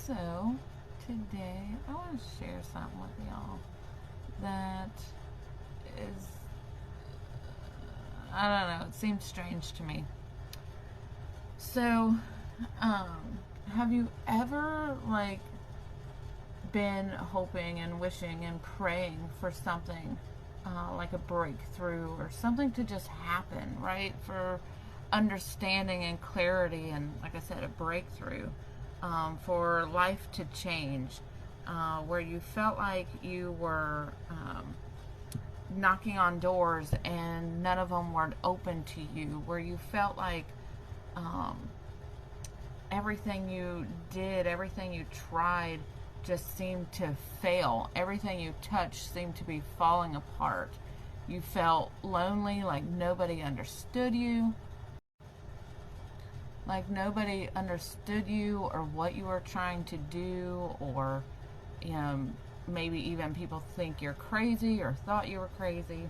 So today I want to share something with y'all that is, I don't know, it seems strange to me. So, have you ever like been hoping and wishing and praying for something like a breakthrough or something to just happen, right? For understanding and clarity, and like I said, a breakthrough, for life to change, where you felt like you were knocking on doors and none of them were open to you, where you felt like everything you did, everything you tried just seemed to fail. Everything you touched seemed to be falling apart. You felt lonely, like nobody understood you. Like nobody understood you or what you were trying to do, or maybe even people think you're crazy or thought you were crazy.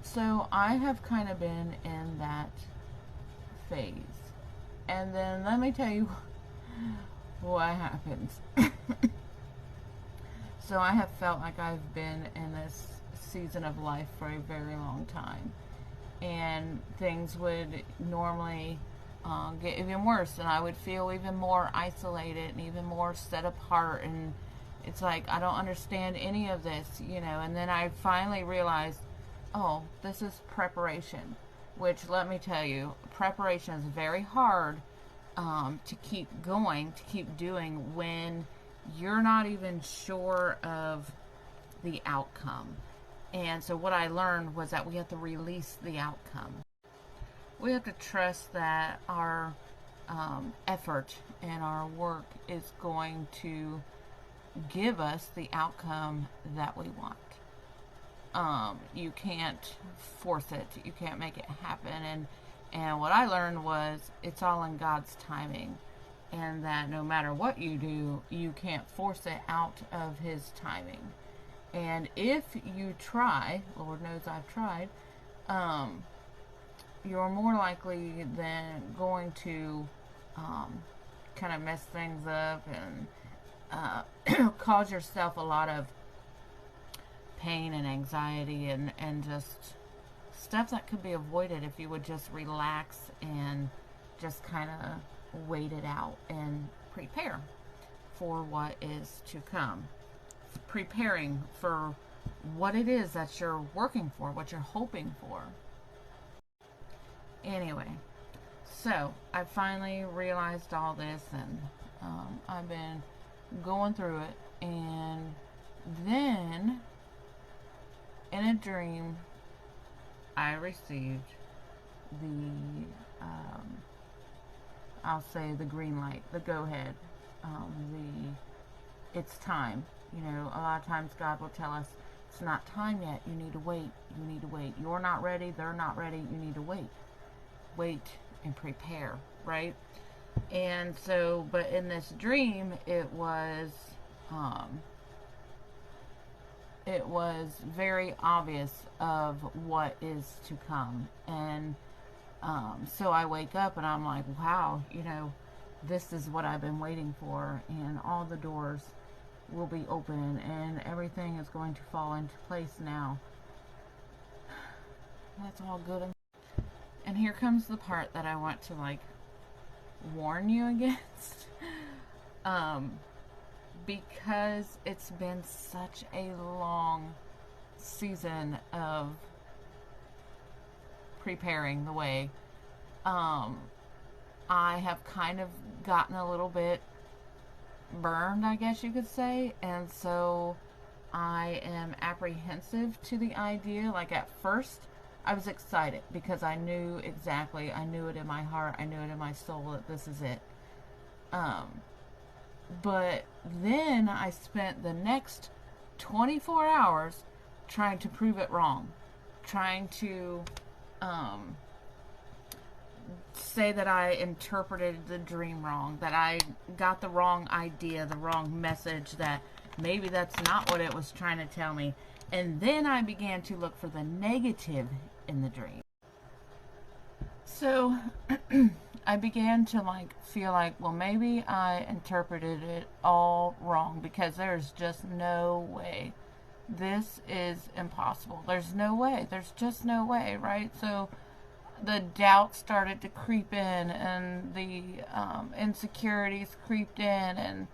So I have kind of been in that phase. And then let me tell you what happens. So I have felt like I've been in this season of life for a very long time. And things would normally get even worse, and I would feel even more isolated and even more set apart, and it's like I don't understand any of this, and then I finally realized, oh, this is preparation, which, let me tell you, preparation is very hard to keep going, to keep doing when you're not even sure of the outcome. And so what I learned was that we have to release the outcome. We have to trust that our effort and our work is going to give us the outcome that we want. You can't force it. You can't make it happen. And what I learned was it's all in God's timing. And that no matter what you do, you can't force it out of His timing. And if you try, Lord knows I've tried, you're more likely than going to kind of mess things up and cause yourself a lot of pain and anxiety and just stuff that could be avoided if you would just relax and just kind of wait it out and prepare for what is to come. Preparing for what it is that you're working for, what you're hoping for. Anyway, so I finally realized all this, and I've been going through it, and then in a dream I received the I'll say the green light, the go ahead, it's time. A lot of times God will tell us, it's not time yet, you need to wait, you need to wait. You're not ready, they're not ready, you need to wait. Wait and prepare, right? And so, but in this dream, it was very obvious of what is to come. And so I wake up and I'm like, wow, this is what I've been waiting for, and all the doors will be open and everything is going to fall into place now. That's all good. And here comes the part that I want to warn you against. Because it's been such a long season of preparing the way, I have kind of gotten a little bit burned, I guess you could say, and so I am apprehensive to the idea. Like, at first I was excited because I knew exactly, I knew it in my heart, I knew it in my soul that this is it. But then I spent the next 24 hours trying to prove it wrong, trying to say that I interpreted the dream wrong, that I got the wrong idea, the wrong message, that maybe that's not what it was trying to tell me. And then I began to look for the negative in the dream. So I began to like feel like, well, maybe I interpreted it all wrong, because there's just no way. This is impossible. There's no way. There's just no way, right? So the doubt started to creep in, and the insecurities creeped in, and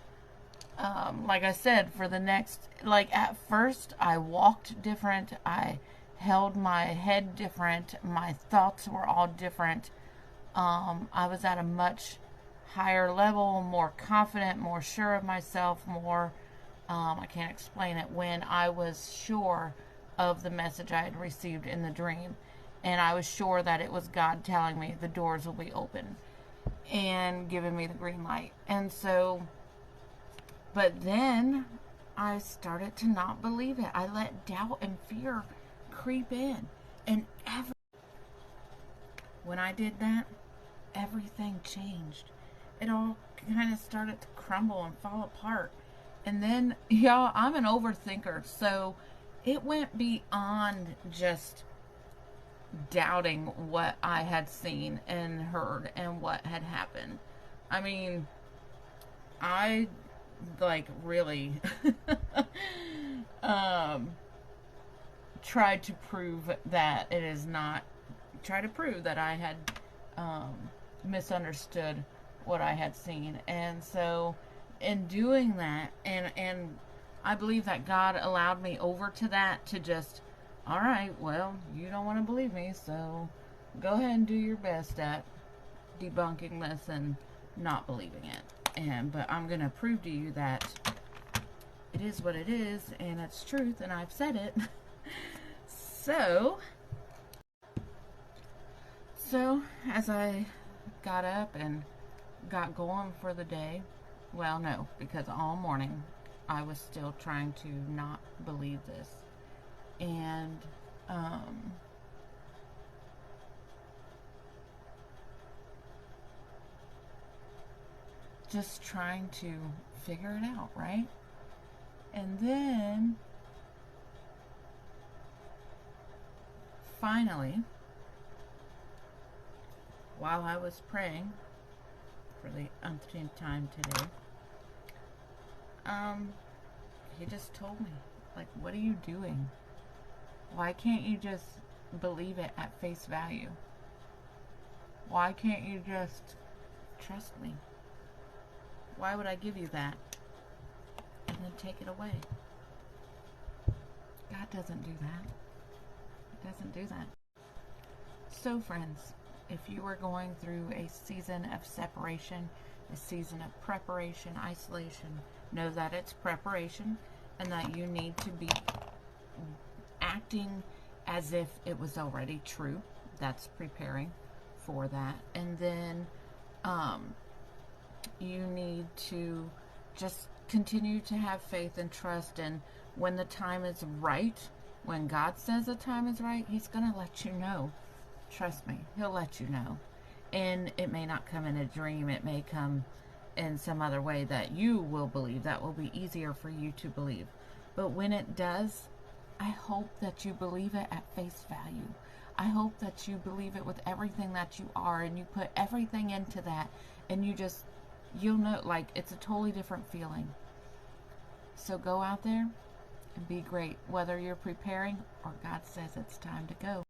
like I said, for the next, like at first I walked different, I held my head different, my thoughts were all different. I was at a much higher level, more confident, more sure of myself, more, I can't explain it, when I was sure of the message I had received in the dream. And I was sure that it was God telling me the doors will be open and giving me the green light. And so, but then I started to not believe it. I let doubt and fear creep in. And when I did that, everything changed. It all kind of started to crumble and fall apart. And then, y'all, I'm an overthinker, so it went beyond just doubting what I had seen and heard and what had happened. I mean, I like really tried to prove that it is not, try to prove that I had misunderstood what I had seen. And so in doing that, and I believe that God allowed me over to that, to just, all right, well, you don't want to believe me, so go ahead and do your best at debunking this and not believing it. But I'm going to prove to you that it is what it is, and it's truth, and I've said it. So as I got up and got going for the day, well, no, because all morning I was still trying to not believe this. And just trying to figure it out, right? And then finally, while I was praying for the umpteenth time today, he just told me, like, what are you doing? Why can't you just believe it at face value? Why can't you just trust me? Why would I give you that and then take it away? God doesn't do that. He doesn't do that. So friends, if you are going through a season of separation, a season of preparation, isolation, know that it's preparation, and that you need to be acting as if it was already true. That's preparing for that. And then you need to just continue to have faith and trust, and when the time is right, when God says the time is right, he's going to let you know. Trust me, he'll let you know. And it may not come in a dream, it may come in some other way that you will believe, that will be easier for you to believe. But when it does, I hope that you believe it at face value. I hope that you believe it with everything that you are, and you put everything into that, and you'll know, like, it's a totally different feeling. So go out there and be great, whether you're preparing or God says it's time to go.